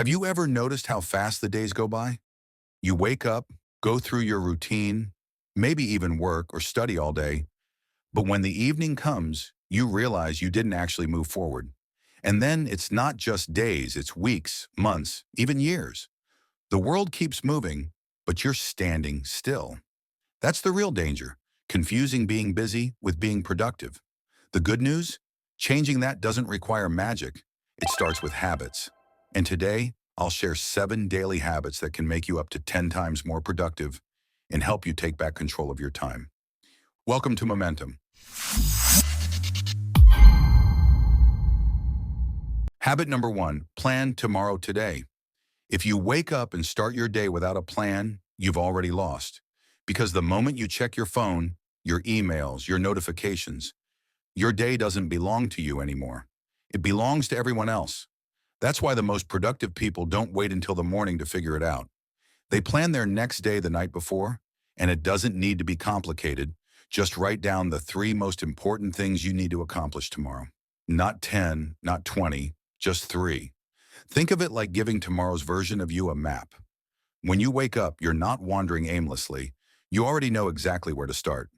Have you ever noticed how fast the days go by? You wake up, go through your routine, maybe even work or study all day, but when the evening comes, you realize you didn't actually move forward. And then it's not just days, it's weeks, months, even years. The world keeps moving, but you're standing still. That's the real danger, confusing being busy with being productive. The good news? Changing that doesn't require magic. It starts with habits. And today, I'll share 7 daily habits that can make you up to 10 times more productive and help you take back control of your time. Welcome to Momentum. Habit number 1, plan tomorrow today. If you wake up and start your day without a plan, you've already lost. Because the moment you check your phone, your emails, your notifications, your day doesn't belong to you anymore. It belongs to everyone else. That's why the most productive people don't wait until the morning to figure it out. They plan their next day the night before, and it doesn't need to be complicated. Just write down the 3 most important things you need to accomplish tomorrow. Not 10, not 20, just 3. Think of it like giving tomorrow's version of you a map. When you wake up, you're not wandering aimlessly. You already know exactly where to start.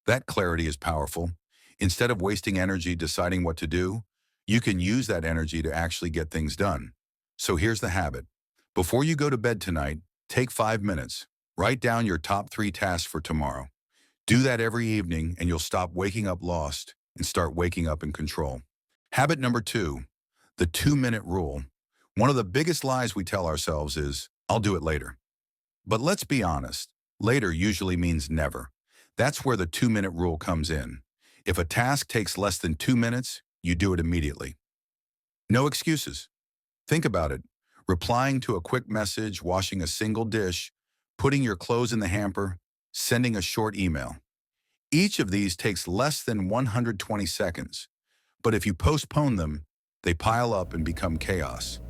That clarity is powerful. Instead of wasting energy deciding what to do, you can use that energy to actually get things done. So here's the habit. Before you go to bed tonight, take 5 minutes. Write down your top 3 tasks for tomorrow. Do that every evening and you'll stop waking up lost and start waking up in control. Habit number 2, the 2-minute rule. One of the biggest lies we tell ourselves is, I'll do it later. But let's be honest, later usually means never. That's where the 2-minute rule comes in. If a task takes less than 2 minutes, you do it immediately. No excuses. Think about it. Replying to a quick message, washing a single dish, putting your clothes in the hamper, sending a short email. Each of these takes less than 120 seconds. But if you postpone them, they pile up and become chaos.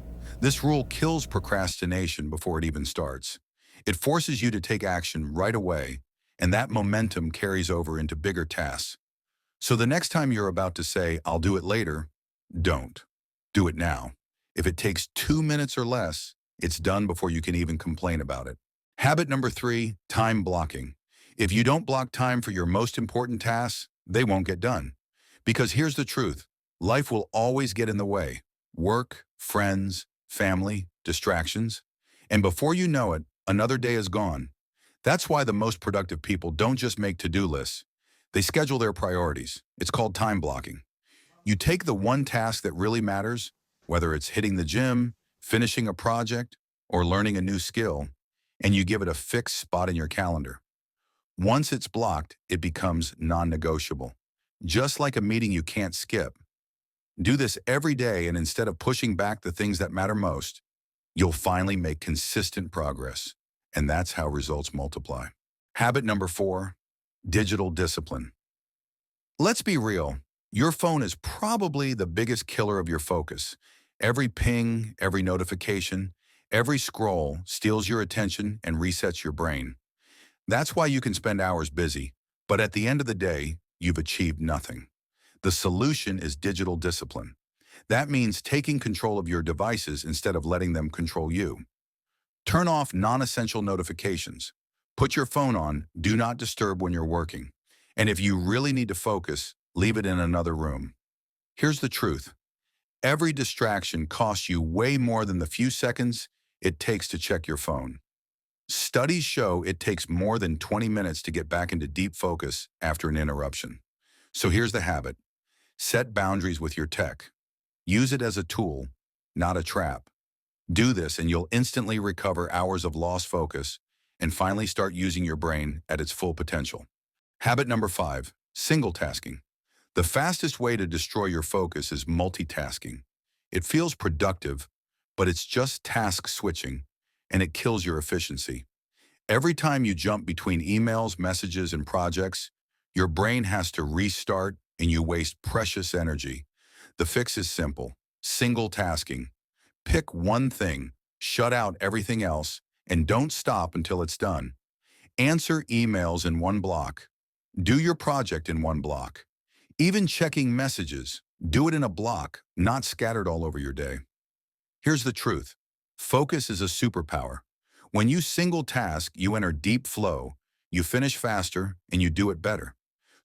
This rule kills procrastination before it even starts. It forces you to take action right away, and that momentum carries over into bigger tasks. So the next time you're about to say, I'll do it later, don't. Do it now. If it takes 2 minutes or less, it's done before you can even complain about it. Habit number 3, time blocking. If you don't block time for your most important tasks, they won't get done. Because here's the truth, life will always get in the way. Work, friends, family, distractions. And before you know it, another day is gone. That's why the most productive people don't just make to-do lists. They schedule their priorities. It's called time blocking. You take the one task that really matters, whether it's hitting the gym, finishing a project, or learning a new skill, and you give it a fixed spot in your calendar. Once it's blocked, it becomes non-negotiable. Just like a meeting you can't skip. Do this every day, and instead of pushing back the things that matter most, you'll finally make consistent progress. And that's how results multiply. Habit number 4, digital discipline. Let's be real. Your phone is probably the biggest killer of your focus. Every ping, every notification, every scroll steals your attention and resets your brain. That's why you can spend hours busy, but at the end of the day, you've achieved nothing. The solution is digital discipline. That means taking control of your devices instead of letting them control you. Turn off non-essential notifications. Put your phone on Do Not Disturb when you're working. And if you really need to focus, leave it in another room. Here's the truth. Every distraction costs you way more than the few seconds it takes to check your phone. Studies show it takes more than 20 minutes to get back into deep focus after an interruption. So here's the habit. Set boundaries with your tech. Use it as a tool, not a trap. Do this and you'll instantly recover hours of lost focus and finally start using your brain at its full potential. Habit number 5, single tasking. The fastest way to destroy your focus is multitasking. It feels productive, but it's just task switching, and it kills your efficiency. Every time you jump between emails, messages, and projects, your brain has to restart and you waste precious energy. The fix is simple, single tasking. Pick one thing, shut out everything else, and don't stop until it's done. Answer emails in one block. Do your project in one block. Even checking messages, do it in a block, not scattered all over your day. Here's the truth. Focus is a superpower. When you single task, you enter deep flow, you finish faster, and you do it better.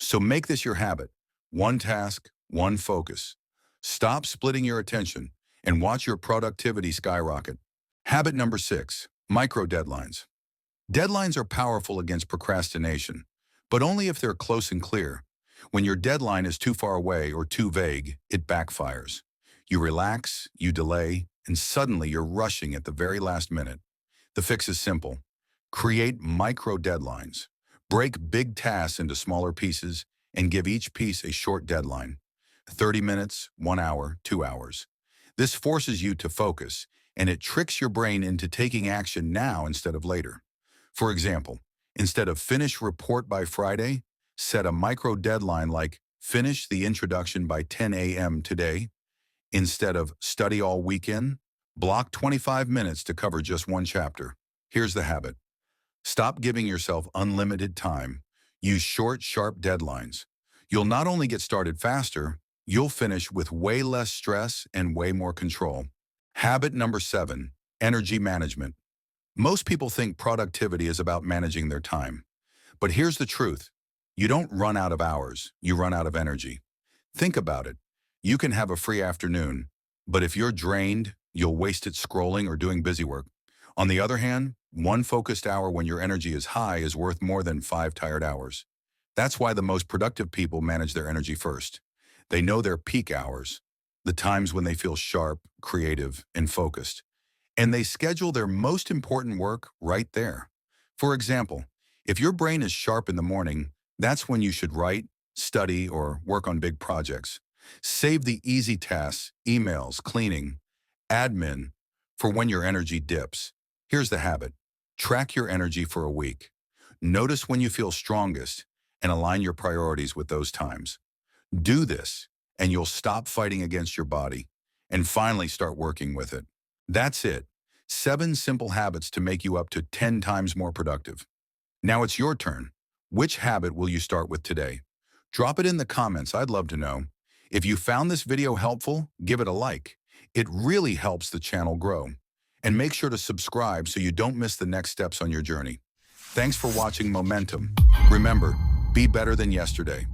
So make this your habit. One task, one focus. Stop splitting your attention and watch your productivity skyrocket. Habit number 6, micro deadlines. Deadlines are powerful against procrastination, but only if they're close and clear. When your deadline is too far away or too vague, it backfires. You relax, you delay, and suddenly you're rushing at the very last minute. The fix is simple. Create micro deadlines. Break big tasks into smaller pieces and give each piece a short deadline. 30 minutes, 1 hour, 2 hours. This forces you to focus, and it tricks your brain into taking action now instead of later. For example, instead of finish report by Friday, set a micro deadline like finish the introduction by 10 a.m. today. Instead of study all weekend, block 25 minutes to cover just one chapter. Here's the habit. Stop giving yourself unlimited time. Use short, sharp deadlines. You'll not only get started faster, you'll finish with way less stress and way more control. Habit number 7, energy management. Most people think productivity is about managing their time. But here's the truth. You don't run out of hours, you run out of energy. Think about it. You can have a free afternoon, but if you're drained, you'll waste it scrolling or doing busy work. On the other hand, one focused hour when your energy is high is worth more than 5 tired hours. That's why the most productive people manage their energy first. They know their peak hours, the times when they feel sharp, creative, and focused. And they schedule their most important work right there. For example, if your brain is sharp in the morning, that's when you should write, study, or work on big projects. Save the easy tasks, emails, cleaning, admin, for when your energy dips. Here's the habit. Track your energy for a week. Notice when you feel strongest and align your priorities with those times. Do this, and you'll stop fighting against your body and finally start working with it. That's it. 7 simple habits to make you up to 10 times more productive. Now it's your turn. Which habit will you start with today? Drop it in the comments. I'd love to know. If you found this video helpful, give it a like. It really helps the channel grow. And make sure to subscribe so you don't miss the next steps on your journey. Thanks for watching Momentum. Remember, be better than yesterday.